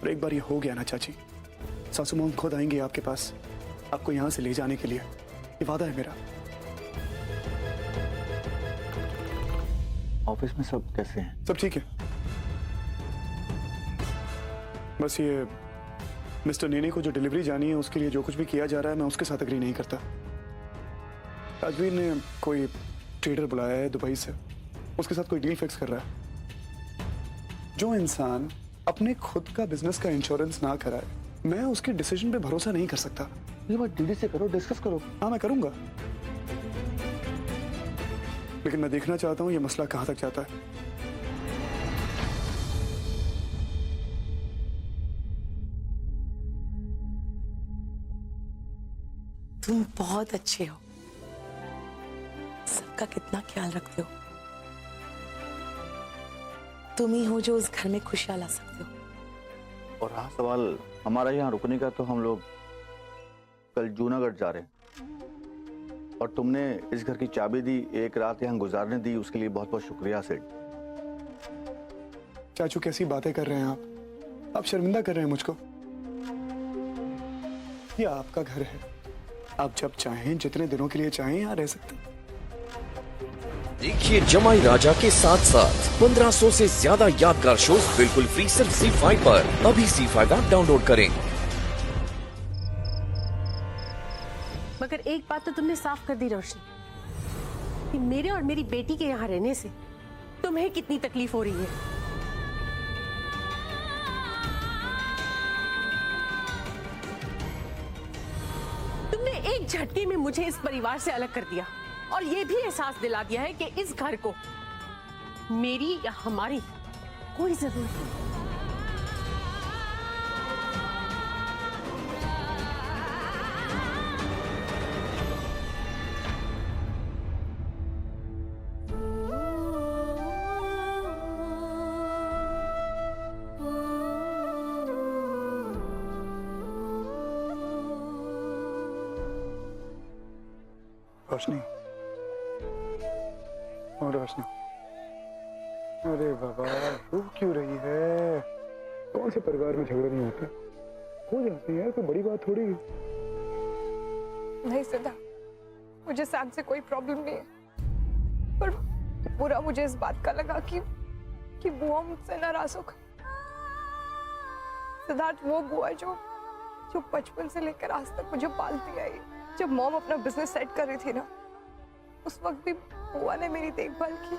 और एक बार ये हो गया ना चाची, सासू माँ खुद आएंगी आपके पास आपको यहाँ से ले जाने के लिए। ये वादा है मेरा। ऑफिस में सब कैसे हैं? सब ठीक है। बस ये मिस्टर नेने को जो डिलीवरी जानी है उसके लिए जो कुछ भी किया जा रहा है मैं उसके साथ एग्री नहीं करता। राजवीर ने कोई ट्रेडर बुलाया है दुबई से, उसके साथ कोई डील फिक्स कर रहा है। जो इंसान अपने खुद का बिजनेस का इंश्योरेंस ना कराए, मैं उसके डिसीजन पे भरोसा नहीं कर सकता। ये बात डीडी से करो, डिस्कस करो। हाँ मैं करूंगा, लेकिन मैं देखना चाहता हूँ ये मसला कहाँ तक जाता है। तुम बहुत अच्छे हो, सबका कितना ख्याल रखते हो। तुम ही हो जो उस घर में खुशियां ला सकते हो। और रहा सवाल हमारा यहाँ रुकने का, तो हम लोग कल जूनागढ़ जा रहे हैं और तुमने इस घर की चाबी दी, एक रात यहाँ गुजारने दी, उसके लिए बहुत बहुत शुक्रिया सेठ। चाचू कैसी बातें कर रहे हैं आप शर्मिंदा कर रहे हैं मुझको। ये आपका घर है, आप जब चाहें जितने दिनों के लिए चाहें यहाँ रह सकते हैं। देखिए जमाई राजा के साथ साथ 1500 से ज्यादा यादगार शोज बिल्कुल फ्री सिर्फ ZEE5 पर। अभी ZEE5 ऐप डाउनलोड करें। मगर एक बात तो तुमने साफ कर दी रोशनी, कि मेरे और मेरी बेटी के यहाँ रहने से तुम्हें कितनी तकलीफ हो रही है। तुमने एक झटके में मुझे इस परिवार से अलग कर दिया और ये भी एहसास दिला दिया है कि इस घर को मेरी या हमारी कोई जरूरत नहीं। रोशनी, और रोशनी, अरे बाबा रो क्यों रही है? कौन से परिवार में झगड़े नहीं होते, हो जाते हैं यार, कोई बड़ी बात थोड़ी। नहीं सिद्धा, मुझे सैम से कोई प्रॉब्लम नहीं है, पर बुरा मुझे इस बात का लगा कि बुआ मुझसे नाराज हो गई। सिद्धार्थ वो बुआ जो बचपन से लेकर आज तक मुझे पालती आई। जब मॉम अपना बिजनेस सेट कर रही थी ना, उस वक्त भी बुआ ने मेरी देखभाल की।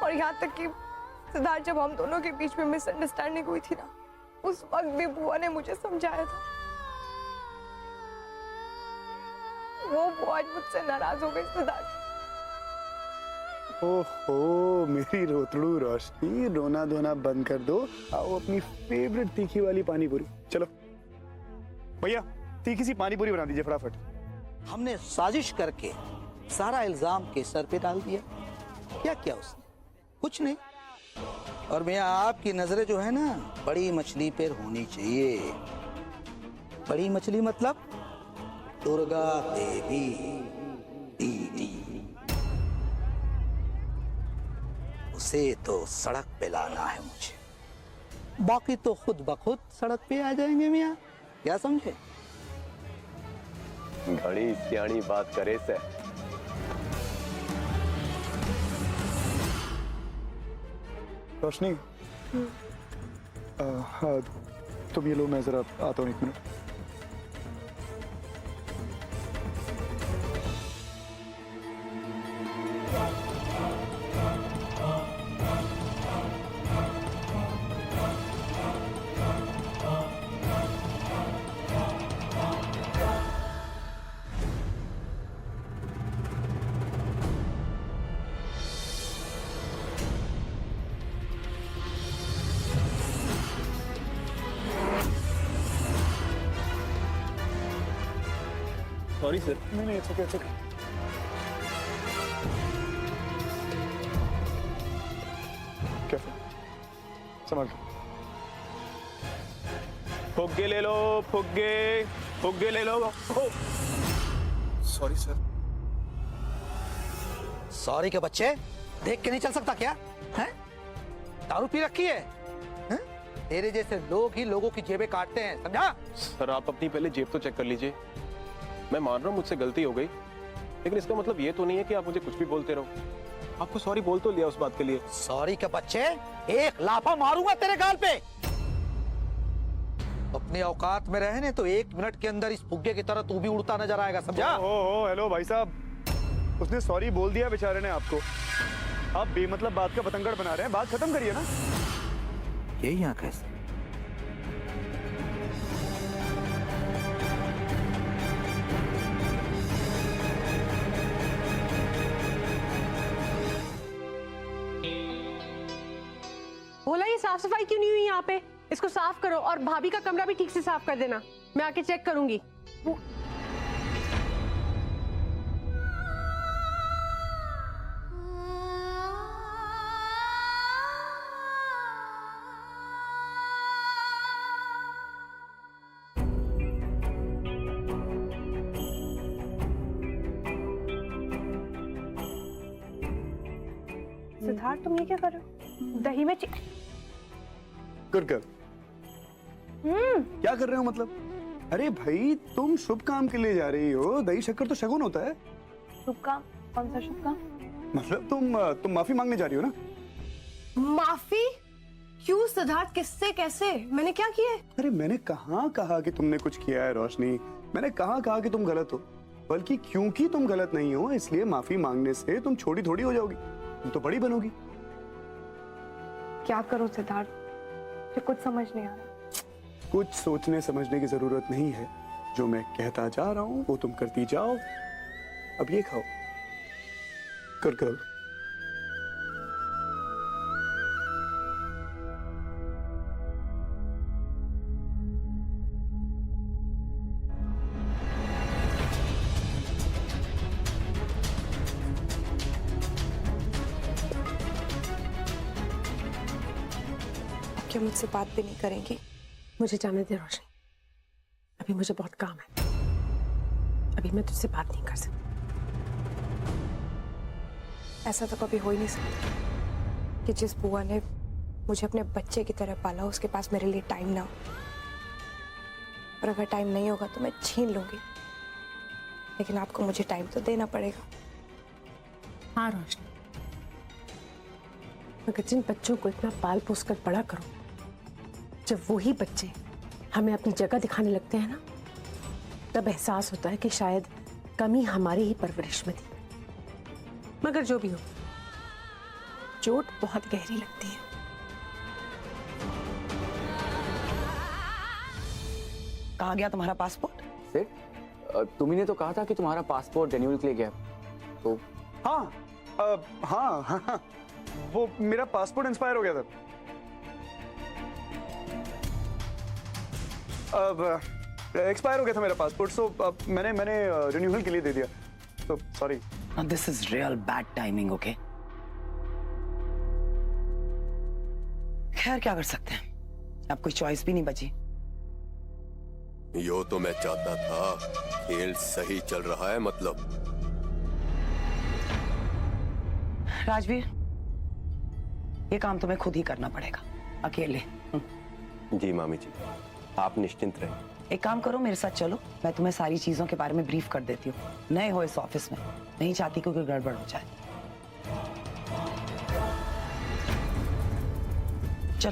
और यहाँ तक कि सिद्धार्थ जब हम दोनों के बीच में मिसअंडरस्टैंडिंग हुई थी ना, उस वक्त भी बुआ ने मुझे समझाया था। वो बुआ आज मुझसे नाराज हो गई सिद्धार्थ। ओहो मेरी रोतड़ू रोशनी, रोना धोना बंद कर दो, आओ अपनी फेवरेट तीखी वाली पानी पूरी। चलो भैया तीखी सी पानी पूरी बना दीजिए फटाफट। हमने साजिश करके सारा इल्जाम के सर पे डाल दिया। क्या किया उसने? कुछ नहीं। और भैया आपकी नजरें जो है ना, बड़ी मछली पे होनी चाहिए। बड़ी मछली मतलब दुर्गा देवी दीदी, उसे तो सड़क पे लाना है मुझे, बाकी तो खुद ब खुद सड़क पे आ जाएंगे मियाँ। क्या समझे? बड़ी सियाणी बात करे से। रोशनी, हाँ तुम ये लो, मैं जरा आता हूँ 1 मिनट। Sorry sir. नहीं इट्स ओके, इट्स ओके। कैसे संभाल के। फुग्गे ले लो, फुग्गे ले लो। Sorry sir. सॉरी के बच्चे, देख के नहीं चल सकता क्या? हैं? दारू पी रखी है? हैं? तेरे जैसे लोग ही लोगों की जेबें काटते हैं, समझा? सर आप अपनी पहले जेब तो चेक कर लीजिए। मैं मान रहा हूँ मुझसे गलती हो गई, लेकिन इसका मतलब ये तो नहीं है कि आप मुझे कुछ भी बोलते रहो। आपको सॉरी बोल तो लिया उस बात के लिए। सॉरी के बच्चे, एक लाफा मारूंगा तेरे गाल पे। अपने औकात में रहने तो 1 मिनट के अंदर इस फुग्गे की तरह तू भी उड़ता नजर आएगा, समझा? ओ हेलो भाई साहब, उसने सॉरी बोल दिया बेचारे ने आपको। आप बेमतलब बात का बतंगड़ बना रहे हैं, बात खत्म करिए ना। ये यहाँ कैसे? बोला ये साफ सफाई क्यों नहीं हुई यहाँ पे? इसको साफ करो और भाभी का कमरा भी ठीक से साफ कर देना। मैं आके चेक करूंगी। सिद्धार्थ, तुम ये क्या कर रहे हो? दही में गुड गर्ल। क्या कर रहे हो मतलब? अरे भाई, तुम शुभ काम के लिए जा रही हो, दही शक्कर तो शगुन होता है। शुभ काम? कौन सा शुभ काम? मतलब तुम माफी मांगने जा रही हो ना? माफी? क्यों सिद्धार्थ, किससे, कैसे? मैंने क्या किया है? अरे मैंने कहाँ कहा कि तुमने कुछ किया है रोशनी, मैंने कहाँ कहा कि तुम गलत हो, बल्कि क्योंकि तुम गलत नहीं हो इसलिए माफी मांगने से तुम छोटी थोड़ी हो जाओगी, तुम तो बड़ी बनोगी। क्या करूं सिद्धार्थ, मुझे कुछ समझ नहीं आ रहा। कुछ सोचने समझने की जरूरत नहीं है, जो मैं कहता जा रहा हूं वो तुम करती जाओ। अब ये खाओ। Good girl. क्या मुझसे बात भी नहीं करेंगी? मुझे जाने दे रोशनी, अभी मुझे बहुत काम है। अभी मैं तुझसे बात नहीं कर सकती। ऐसा तो कभी हो ही नहीं सकता कि जिस बुआ ने मुझे अपने बच्चे की तरह पाला उसके पास मेरे लिए टाइम ना हो। और अगर टाइम नहीं होगा तो मैं छीन लूंगी, लेकिन आपको मुझे टाइम तो देना पड़ेगा। हाँ रोशनी, मगर जिन बच्चों को इतना पाल पोस कर बड़ा करो, जब वही बच्चे हमें अपनी जगह दिखाने लगते हैं ना, तब एहसास होता है कि शायद कमी हमारी ही परवरिश में थी। मगर जो भी हो, चोट बहुत गहरी लगती है। कहाँ गया तुम्हारा पासपोर्ट? सेठ, तुम्ही ने तो कहा था कि तुम्हारा पासपोर्ट रिन्यूअल के लिए गया, तो हाँ हाँ हाँ, वो मेरा पासपोर्ट एक्सपायर हो गया था। अब एक्सपायर हो गया था मेरा पासपोर्ट, सो मैंने रिन्यूअल के लिए दे दिया, तो sorry. This is real bad timing, okay? खैर क्या कर सकते हैं, अब कोई चॉइस भी नहीं बची। यो तो मैं चाहता था, खेल सही चल रहा है मतलब। राजवीर, ये काम तुम्हें खुद ही करना पड़ेगा, अकेले। जी मामी जी, आप निश्चिंत रहें। एक काम करो, मेरे साथ चलो, मैं तुम्हें सारी चीजों के बारे में ब्रीफ कर देती हूँ। नए हो इस ऑफिस में, नहीं चाहती कोई गड़बड़ हो जाए। चल।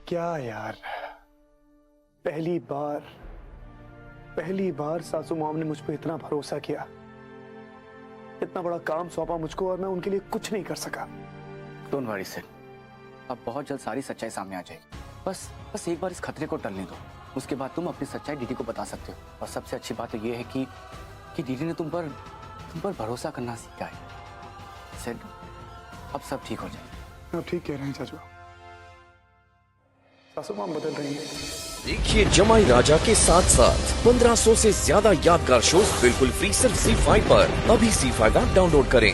क्या यार, पहली बार सासू मॉम ने मुझ पे इतना भरोसा किया, इतना बड़ा काम सौंपा मुझको और मैं उनके लिए कुछ नहीं कर सका। डोंट वरी सेठ, अब बहुत जल्द सारी सच्चाई सामने आ जाएगी। बस एक बार इस खतरे को टलने दो, उसके बाद तुम अपनी सच्चाई दीदी को बता सकते हो। और सबसे अच्छी बात तो ये है कि दीदी ने तुम पर भरोसा करना सीखा है। सेठ, अब सब ठीक हो जाए। आप ठीक कह रहे हैं चाचू, सासू मॉम बदल रही है। देखिए जमाई राजा के साथ साथ 1500 से ज्यादा यादगार शोज बिल्कुल फ्री सिर्फ ZEE5 पर। अभी ZEE5 ऐप डाउनलोड करें।